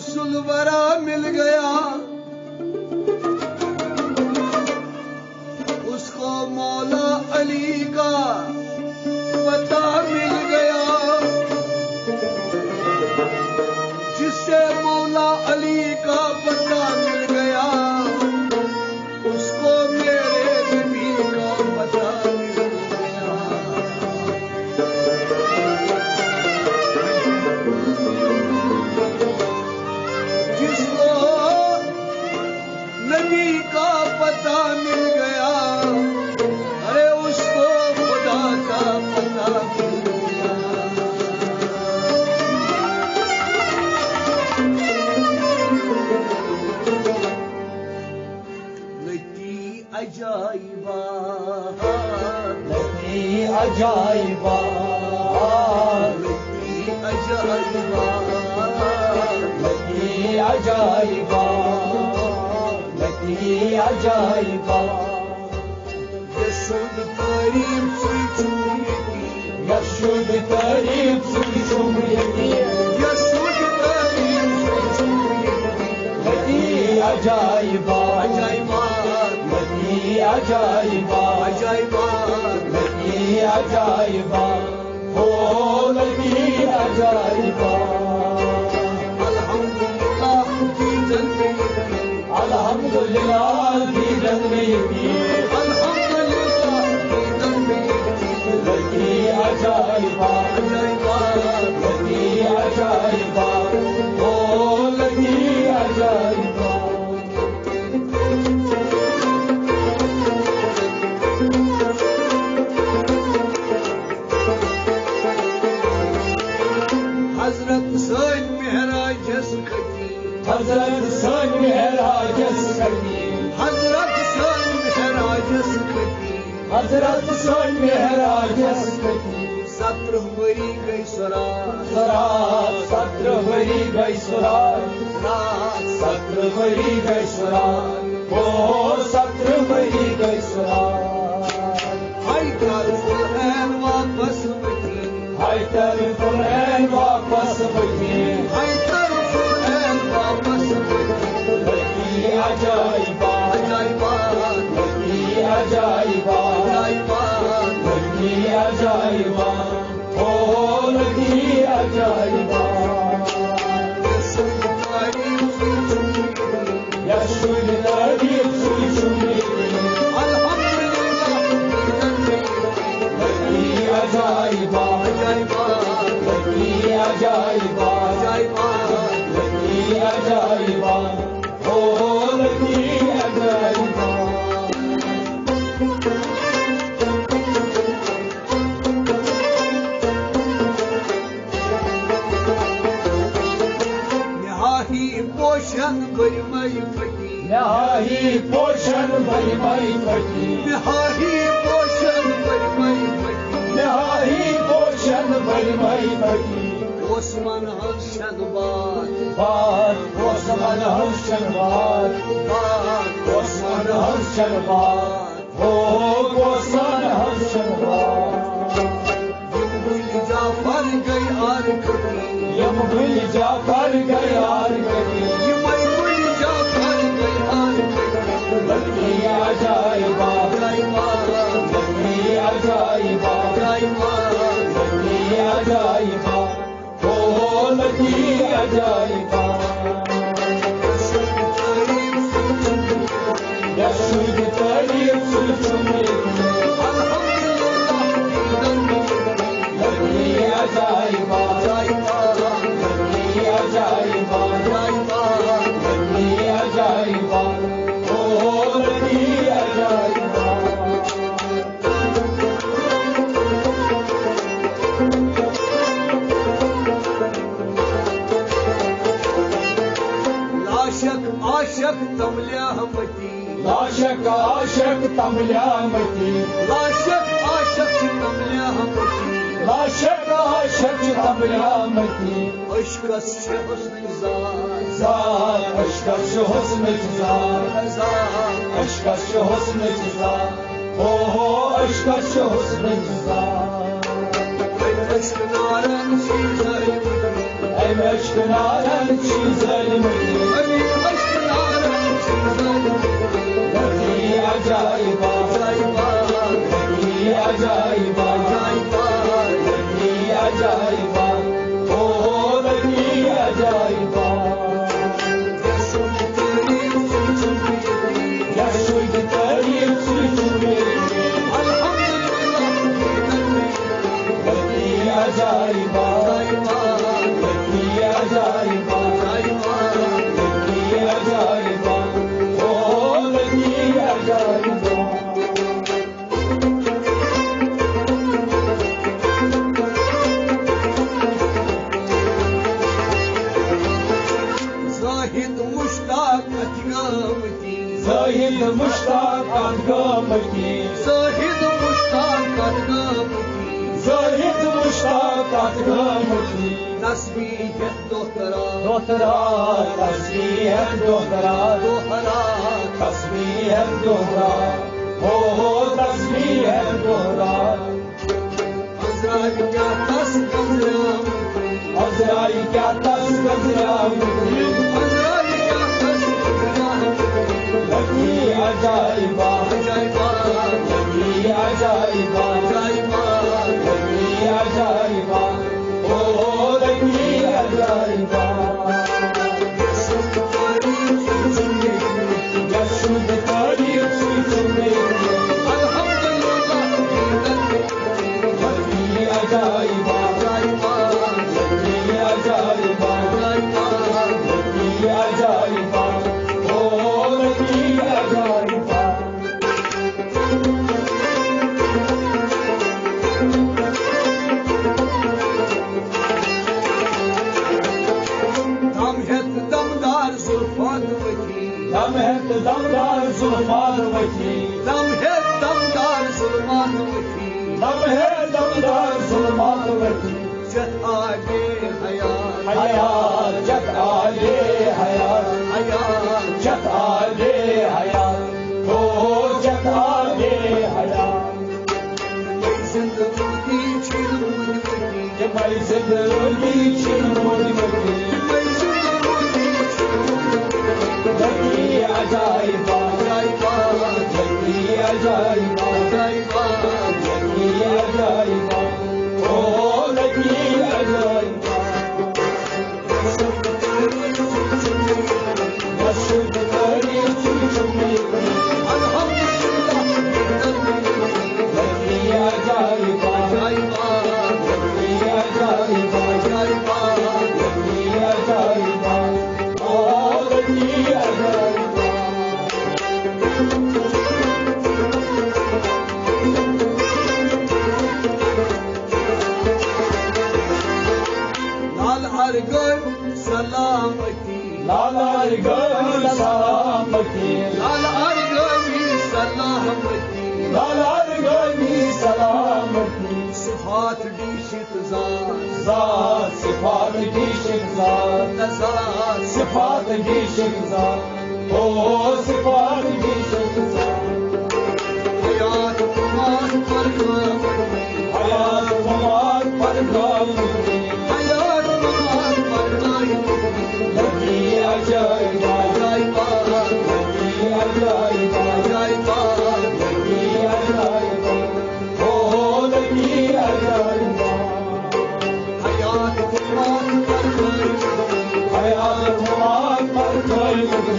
सुलवरा मिल गया, उसको मौला अली का पता मिल गया। जिससे मौला अली का पता मिल गया, उसको मेरे नबी का पता मिल गया। जिसको नबी का पता मिल गया, अरे उसको खुदा का पता मिल गया। लती अजाइबा, लती अजाइबा, लती अजाइबा, लती अजाइबा, लती अजाइबा। यशुद तारीफ सुचुयती, यशुद तारीफ सुचुयती, यशुद तारीफ सुचुयती। लती अजाइबा, अजाइबा, लती अजाइबा, अजाइबा, लती अजाइबा, हो लती अजाइबा। अल्हम्दुलिल्लाह की जन्नती, अल्हम्दुलिल्लाह की जन्नती, अल्हम्दुलिल्लाह की जन्नती। लती अजाइबा, अजाइबा, लती अजाइबा, हो लती अजाइबा। हजरत सन महराजस खती, हजरत सन महराजस खती, हजरत सन महराजस खती। हजरत सन महराजस खती। 17 वरी गई सरात, सरात 17 वरी गई सुरात, रात 17 वरी गई सुरात, हो 17 वरी गई सुरात। हाय तारुल ऐन वापस बची, हाय तरफुल ऐन वापस बची, हाय तारुल ऐन वापस बची। लती अजाइबा, अजाइबा, लती अजाइबा, अजाइबा, लती अजाइबा, हो लती अजाइबा। यशुद तारीफ सुचुयती, यशुद तारीफ सुचुयती, अल्हम्दुलिल्लाह की जन्नती। लती अजाइबा, अजाइबा, लती अजाइबा, अजाइबा, लती अजाइबा, हो लती अजाइबा। निहाही पोषण बरमई फटी, नहाही पोषण भरमई फटी, निहाही पोषण बरमई फटी। नहाही पोषण भरमई फटी। ओस्मान हर्षद बात, बात ओस्मान हर्षण बात, बात ओस्मान हर्षण बात, हो ओस्मान हर्षण बात। यमुल जाफर गई आर कभी, यम गुल जाफर गयार गई, यमुल जाफर गई आर कभी। लती अजाइबा, अजाइबा, लती अजाइबा, अजाइबा, लती अजाइबा, हो लती अजाइबा। यशुद तारीफ सुचुयती, अल्हम्दुलिल्लाह की जन्नती। लती अजाइबा, अजाइबा, लती अजाइबा, अजाइबा, लती अजाइबा, हो लती अजाइबा। लाशक आशक तमल्या हमती, लाशक आशक तमल्यामती, लाशक आशक तमल्या हमती। लाशक आशक तमल्यामती, अशकस हुस्न ज़ात, ज़ात अशकश हुस्न ज़ात, ज़ात अशकश हुस्न ज़ात, हो अशकश हुस्न ज़ात। अशक नारन शी ज़ालिमती, aşk naren çizelmedi. aşk naren çizelmedi. Lagi acayip acayip lagi acayip lagi acayip oh lagi acayip yaşul tarif suçumedi lagi acayip lagi acayip lagi acayip oh lagi acayip زاهد مشتاق أتقامتي زاهد مشتاق أتقامتي زاهد مشتاق أتقامتي زاهد مشتاق أتقامتي تسبيح الدهرة دهرة تسبيح الدهرة دهرة تسبيح الدهرة oh تسبيح الدهرة أزرائيل يا تسكزرام أزرائيل يا تسكزرام أزرائيل يا تسكزرام لكي عجائب عجائب لكي عجائب عجائب لكي عجائب oh لكي عجائب يشد تاريخ سجني الحمد لله لكي عجائب لكي عجائب لكي عجائب oh لكي عجائب دم هت دمدار زلفات وجهي دم ہے دمدار زلفات وجهي دم هت دمدار زلفات وجهي دم ہے دمدار ظلمات وجهي جت آگے حیات حیات جت آگے حیات حیات جت آگے حیات oh جت آگے حیات میں زندگی چھلمود وجهي کہ میں زندگی چھلمود وجهي میں زندگی چھلمود لكي عجائب عجائب لكي عجائب عجائب لكي عجائب oh لكي عجائب يشد تاريخ سجني الحمد لله لكي عجائب عجائب لكي عجائب عجائب لكي عجائب oh لكي عجائب لال ارگن سلامتی لالا رگل سلامتی لال ارگن سلامتی لالا رگل سلامتی صفات دیشت ذات ذات صفات دیشک ذات ذات صفات دیشک ذات oh صفات دیشک ذات حیات کمار پر گامتی حیات ممات پر گامتی حیات کمار پر گامتی لگی عجائب عجائب لگی عجائب عجائب لگی عجائب oh لگی عجائب حیات کمار پر گامتی حیات ممات پر گامتی